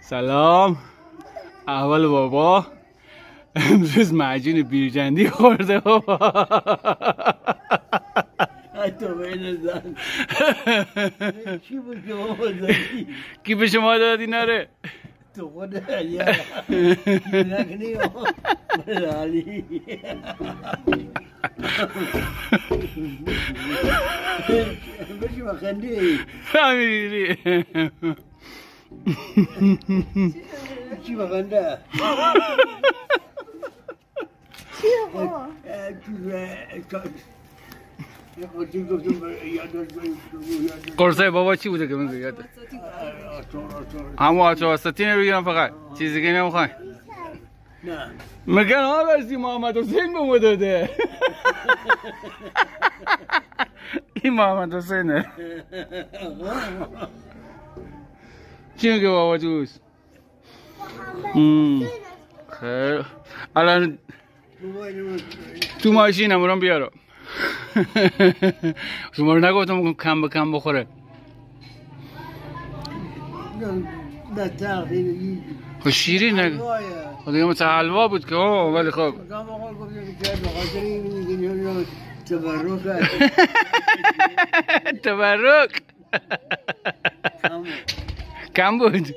سلام. اول بابا امروز معجون بیرجندی خورده بابا. تو بین زن چی بود که بابا زدی؟ کی به شما داد اینا رو؟ تو خود یا نکنی بابا برالی بشی بخندی همیری چی بخنده؟ چی بابا؟ قرصه بابا چی بوده که من یاد همون آچه وسطی نمیگیرم فقط چیزی که نمیخوای نه مگن ها راستی محمد حسین به ما داده. این محمد حسینه. چی میگه بابا جوز؟ خیر الان تو ماشینم برام بیارم. شما رو نگفتم کم به کم بخوره. نه تقریبی خب شیرین نگه خب دیگه مثل حلوا بود که ولی خب تبرک تبرک کم بود.